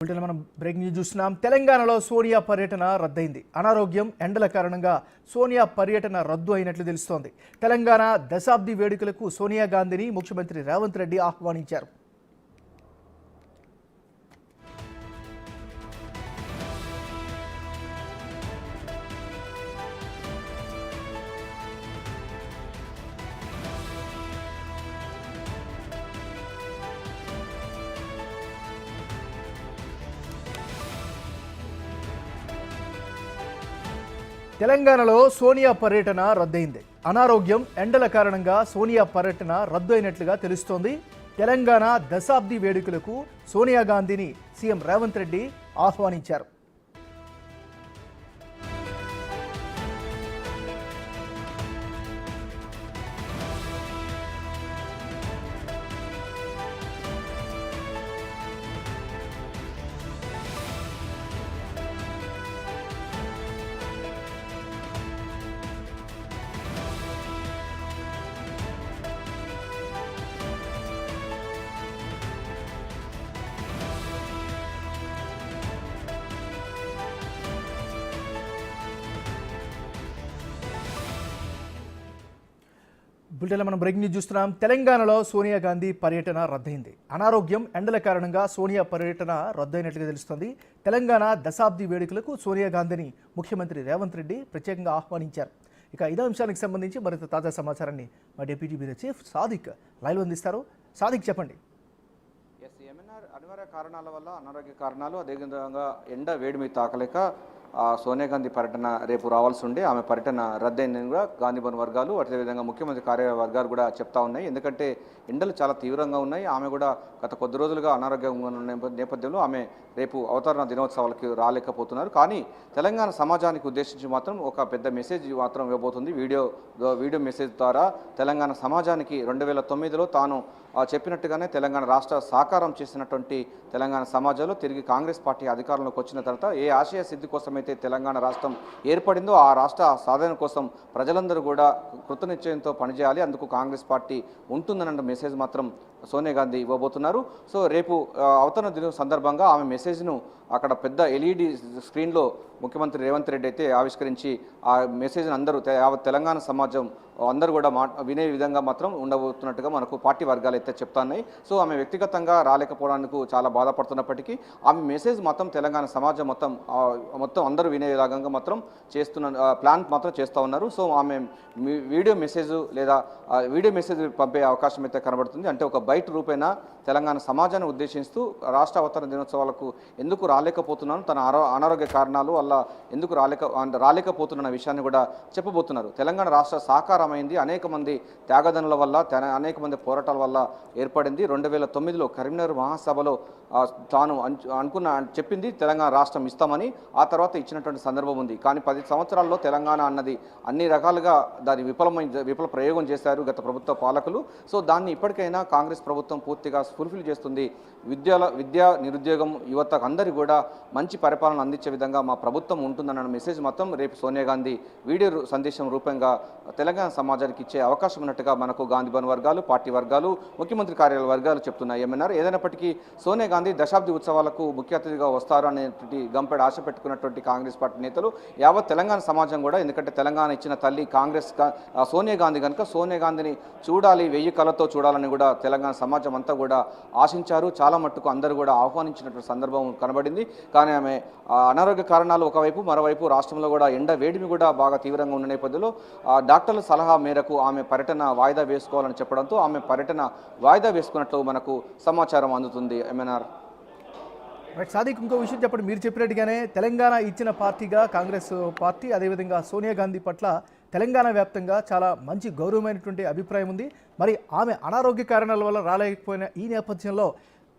Bulletin మనం breaking news చూస్తున్నాం. తెలంగాణలో సోనియా పర్యటన రద్దయింది. అనారోగ్యం, ఎండల కారణంగా సోనియా పర్యటన రద్దు అయినట్లు తెలుస్తోంది. తెలంగాణ దశాబ్ది వేడుకలకు సోనియా గాంధీని ముఖ్యమంత్రి రేవంత్ రెడ్డి ఆహ్వానించారు. తెలంగాణలో సోనియా పర్యటన రద్దయింది. అనారోగ్యం, ఎండల కారణంగా సోనియా పర్యటన రద్దు అయినట్లుగా తెలుస్తోంది. తెలంగాణ దశాబ్ది వేడుకలకు సోనియా గాంధీని సీఎం రేవంత్ రెడ్డి ఆహ్వానించారు. బులెటిన్లో మనం బ్రేకింగ్ న్యూస్ చూస్తున్నాం. తెలంగాణలో సోనియా గాంధీ పర్యటన రద్దయింది. అనారోగ్యం, ఎండల కారణంగా సోనియా పర్యటన రద్దయినట్లుగా తెలుస్తోంది. తెలంగాణ దశాబ్ది వేడుకలకు సోనియా గాంధీని ముఖ్యమంత్రి రేవంత్ రెడ్డి ప్రత్యేకంగా ఆహ్వానించారు. ఇక ఇదే అంశానికి సంబంధించి మరింత తాజా సమాచారాన్ని మా deputy bureau chief Sadiq live అందిస్తారు. సాదిక్, చెప్పండి. అనివార్య కారణాల వల్ల, అనారోగ్య కారణాలు, అదేవిధంగా ఎండ వేడిమి తాకలేక సోనియా గాంధీ పర్యటన రేపు రావాల్సి ఉండే ఆమె పర్యటన రద్దయిందని కూడా గాంధీ భవన్ వర్గాలు, అదేవిధంగా ముఖ్యమంత్రి కార్యాలయ వర్గాలు కూడా చెప్తా ఉన్నాయి. ఎందుకంటే ఎండలు చాలా తీవ్రంగా ఉన్నాయి. ఆమె కూడా గత కొద్ది రోజులుగా అనారోగ్యంగా ఉన్న నేపథ్యంలో ఆమె రేపు అవతరణ దినోత్సవాలకు రాలేకపోతున్నారు. కానీ తెలంగాణ సమాజానికి ఉద్దేశించి మాత్రం ఒక పెద్ద మెసేజ్ మాత్రం ఇవ్వబోతుంది. వీడియో మెసేజ్ ద్వారా తెలంగాణ సమాజానికి 2009లో తాను చెప్పినట్టుగానే తెలంగాణ రాష్ట్ర సాకారం చేసినటువంటి తెలంగాణ సమాజంలో తిరిగి కాంగ్రెస్ పార్టీ అధికారంలోకి వచ్చిన తర్వాత ఏ ఆశయ సిద్ధి కోసమైతే తెలంగాణ రాష్ట్రం ఏర్పడిందో ఆ రాష్ట్ర సాధన కోసం ప్రజలందరూ కూడా కృతనిశ్చయంతో పనిచేయాలి, అందుకు కాంగ్రెస్ పార్టీ ఉంటుందన్న మెసేజ్ మాత్రం సోనియా గాంధీ ఇవ్వబోతున్నారు. సో రేపు అవతరణ దినం సందర్భంగా ఆమె మెసేజ్ను అక్కడ పెద్ద ఎల్ఈడి స్క్రీన్లో ముఖ్యమంత్రి రేవంత్ రెడ్డి అయితే ఆవిష్కరించి ఆ మెసేజ్ని అందరూ తెలంగాణ సమాజం అందరూ కూడా వినే విధంగా మాత్రం ఉండబోతున్నట్టుగా మనకు పార్టీ వర్గాలు అయితే చెప్తున్నాయి. సో ఆమె వ్యక్తిగతంగా రాలేకపోవడానికి చాలా బాధపడుతున్నప్పటికీ ఆమె మెసేజ్ మొత్తం తెలంగాణ సమాజం మొత్తం అందరూ వినే విధంగా మాత్రం ప్లాన్ మాత్రం చేస్తూ ఉన్నారు. సో ఆమె వీడియో మెసేజ్ పంపే అవకాశం అయితే కనబడుతుంది. అంటే ఒక బయట రూపేణా తెలంగాణ సమాజాన్ని ఉద్దేశిస్తూ రాష్ట్ర అవతరణ దినోత్సవాలకు ఎందుకు రాలేకపోతున్నాను, తన అనారోగ్య కారణాలు వల్ల ఎందుకు రాలేకపోతున్న విషయాన్ని కూడా చెప్పబోతున్నారు. తెలంగాణ రాష్ట్ర సాకారమైంది అనేక మంది త్యాగదనుల వల్ల, అనేక మంది పోరాటాల వల్ల ఏర్పడింది. 2009లో కరీంనగర్ మహాసభలో తాను చెప్పింది తెలంగాణ రాష్ట్రం ఇస్తామని. ఆ తర్వాత ఇచ్చినటువంటి సందర్భం ఉంది. కానీ 10 సంవత్సరాల్లో తెలంగాణ అన్నది అన్ని రకాలుగా దాని విఫల ప్రయోగం చేశారు గత ప్రభుత్వ పాలకులు. సో దాన్ని ఇప్పటికైనా కాంగ్రెస్ ప్రభుత్వం పూర్తిగా ఫుల్ఫిల్ చేస్తుంది. విద్య, నిరుద్యోగం, యువతకు అందరికీ కూడా మంచి పరిపాలన అందించే విధంగా మా ప్రభుత్వం ఉంటుందన్న మెసేజ్ మొత్తం రేపు సోనియా గాంధీ వీడియో సందేశం రూపంగా తెలంగాణ సమాజానికి ఇచ్చే అవకాశం ఉన్నట్టుగా మనకు గాంధీ భవన్ వర్గాలు, పార్టీ వర్గాలు, ముఖ్యమంత్రి కార్యాలయ వర్గాలు చెప్తున్నాయి. ఏమన్నారు? ఏదైనప్పటికీ సోనియా గాంధీ దశాబ్ది ఉత్సవాలకు ముఖ్య అతిథిగా వస్తారు అనేటువంటి గంపెడ ఆశ పెట్టుకున్నటువంటి కాంగ్రెస్ పార్టీ నేతలు, యావత్ తెలంగాణ సమాజం కూడా, ఎందుకంటే తెలంగాణ ఇచ్చిన తల్లి కాంగ్రెస్ సోనియా గాంధీ కనుక సోనియా గాంధీని చూడాలి, 1000 కళ్ళతో చూడాలని కూడా తెలంగాణ సమాజం అంతా కూడా ఆశించారు. చాలా మట్టుకు అందరూ కూడా ఆహ్వానించినటువంటి సందర్భం కనబడింది. కానీ ఆమె అనారోగ్య కారణాలు ఒకవైపు, మరోవైపు రాష్ట్రంలో కూడా ఎండ వేడిమి కూడా బాగా తీవ్రంగా ఉన్న నేపథ్యంలో డాక్టర్ల సలహా మేరకు ఆమె పర్యటన వాయిదా వేసుకోవాలని చెప్పడంతో ఆమె పర్యటన వాయిదా వేసుకున్నట్లు మనకు సమాచారం అందుతుంది. ఎంఎన్ఆర్ సాదిక్, ఇంకో విషయం చెప్పండి. మీరు చెప్పినట్టుగానే తెలంగాణ ఇచ్చిన పార్టీగా కాంగ్రెస్ పార్టీ, అదేవిధంగా సోనియా గాంధీ పట్ల తెలంగాణ వ్యాప్తంగా చాలా మంచి గౌరవమైనటువంటి అభిప్రాయం ఉంది. మరి ఆమె అనారోగ్య కారణాల వల్ల రాలేకపోయిన ఈ నేపథ్యంలో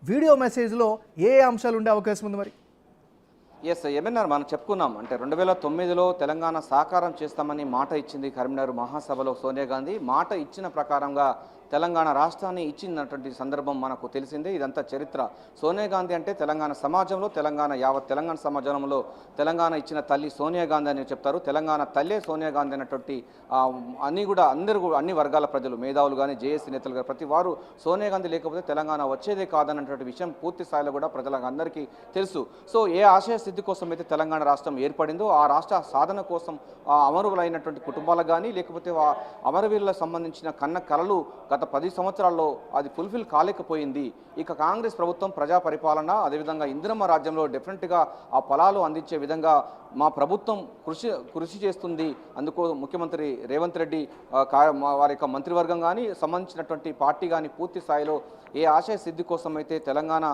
వీడియో మెసేజ్లో ఏ అంశాలు ఉండే అవకాశం ఉంది? మరి ఏమన్నారు? మనం చెప్పుకున్నాం. అంటే 2009లో తెలంగాణ సాకారం చేస్తామని మాట ఇచ్చింది కరీంనగర్ మహాసభలో సోనియా గాంధీ. మాట ఇచ్చిన ప్రకారంగా తెలంగాణ రాష్ట్రాన్ని ఇచ్చినటువంటి సందర్భం మనకు తెలిసిందే. ఇదంతా చరిత్ర. సోనియా గాంధీ అంటే తెలంగాణ సమాజంలో, యావత్ తెలంగాణ సమాజంలో తెలంగాణ ఇచ్చిన తల్లి సోనియా గాంధీ అని చెప్తారు. తెలంగాణ తల్లే సోనియా గాంధీ అనేటువంటి అన్ని వర్గాల ప్రజలు, మేధావులు కానీ, జేఏసీ నేతలు కానీ ప్రతి వారు సోనియా గాంధీ లేకపోతే తెలంగాణ వచ్చేదే కాదన్నటువంటి విషయం పూర్తి స్థాయిలో కూడా ప్రజలకు అందరికీ తెలుసు. సో ఏ ఆశయ స్థితి కోసం అయితే తెలంగాణ రాష్ట్రం ఏర్పడిందో ఆ రాష్ట్ర సాధన కోసం అమరులైనటువంటి కుటుంబాలకు కానీ, లేకపోతే అమరవీరులకు సంబంధించిన కన్న కలలు గత 10 సంవత్సరాల్లో అది ఫుల్ఫిల్ కాలేకపోయింది. ఇక కాంగ్రెస్ ప్రభుత్వం ప్రజా పరిపాలన, అదేవిధంగా ఇందిరమ్మ రాజ్యంలో డెఫినెట్గా ఆ ఫలాలు అందించే విధంగా మా ప్రభుత్వం కృషి చేస్తుంది. అందుకు ముఖ్యమంత్రి రేవంత్ రెడ్డి వారి యొక్క మంత్రివర్గం కానీ, సంబంధించినటువంటి పార్టీ కానీ పూర్తి స్థాయిలో ఏ ఆశయ సిద్ధి కోసం అయితే తెలంగాణ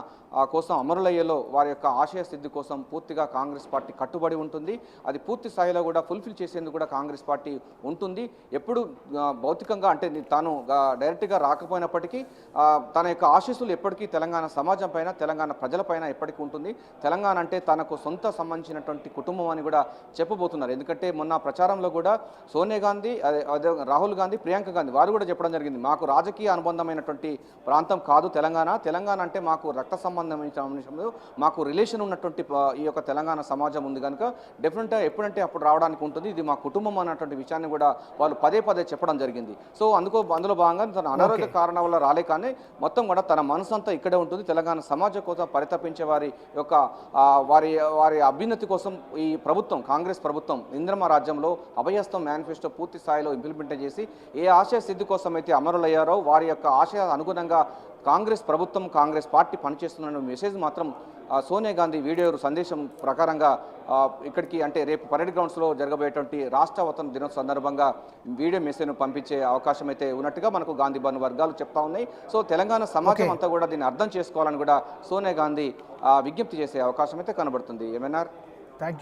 కోసం అమరులయ్యేలో వారి యొక్క ఆశయ సిద్ధి కోసం పూర్తిగా కాంగ్రెస్ పార్టీ కట్టుబడి ఉంటుంది. అది పూర్తి స్థాయిలో కూడా ఫుల్ఫిల్ చేసేందుకు కూడా కాంగ్రెస్ పార్టీ ఉంటుంది. ఎప్పుడు భౌతికంగా అంటే తాను డైరెక్ట్గా రాకపోయినప్పటికీ తన యొక్క ఆశీస్సులు ఎప్పటికీ తెలంగాణ సమాజం పైన, తెలంగాణ ప్రజలపైన ఎప్పటికీ ఉంటుంది. తెలంగాణ అంటే తనకు సొంత సంబంధించినటువంటి కుటుంబం అని కూడా చెప్పబోతున్నారు. ఎందుకంటే మొన్న ప్రచారంలో కూడా సోనియా గాంధీ, అదే రాహుల్ గాంధీ, ప్రియాంక గాంధీ వారు కూడా చెప్పడం జరిగింది, మాకు రాజకీయ అనుబంధమైనటువంటి ప్రాంతం కాదు తెలంగాణ అంటే మాకు రక్త సంబంధమైన అంశంలో మాకు రిలేషన్ ఉన్నటువంటి ఈ యొక్క తెలంగాణ సమాజం ఉంది కనుక డెఫినెట్గా ఎప్పుడంటే అప్పుడు రావడానికి ఉంటుంది, ఇది మా కుటుంబం అన్నటువంటి విషయాన్ని కూడా వాళ్ళు పదే చెప్పడం జరిగింది. సో అందులో భాగంగా తన అనారోగ్య కారణాల వల్ల రాలే కానీ మొత్తం కూడా తన మనసు అంతా ఇక్కడే ఉంటుంది. తెలంగాణ సమాజం కోసం పరితపించే వారి యొక్క వారి అభ్యున్నతి కోసం ఈ ప్రభుత్వం, కాంగ్రెస్ ప్రభుత్వం ఇందిరమ్మ రాజ్యంలో అభయహస్తం మేనిఫెస్టో పూర్తి స్థాయిలో ఇంప్లిమెంట్ చేసి ఏ ఆశయ సిద్ధి కోసం అయితే అమరులయ్యారో వారి యొక్క ఆశయ అనుగుణంగా కాంగ్రెస్ ప్రభుత్వం, కాంగ్రెస్ పార్టీ పనిచేస్తున్న మెసేజ్ మాత్రం సోనియా గాంధీ వీడియో సందేశం ప్రకారంగా ఇక్కడికి అంటే రేపు పరేడ్ గ్రౌండ్స్లో జరగబోయేటువంటి రాష్ట్ర అవతరణ దినోత్సవం సందర్భంగా వీడియో మెసేజ్ను పంపించే అవకాశం అయితే ఉన్నట్టుగా మనకు గాంధీ భవన్ వర్గాలు చెప్తా ఉన్నాయి. సో తెలంగాణ సమాజం అంతా కూడా దీన్ని అర్థం చేసుకోవాలని కూడా సోనియా గాంధీ విజ్ఞప్తి చేసే అవకాశం అయితే కనబడుతుంది. ఏమన్నారు? Thank you.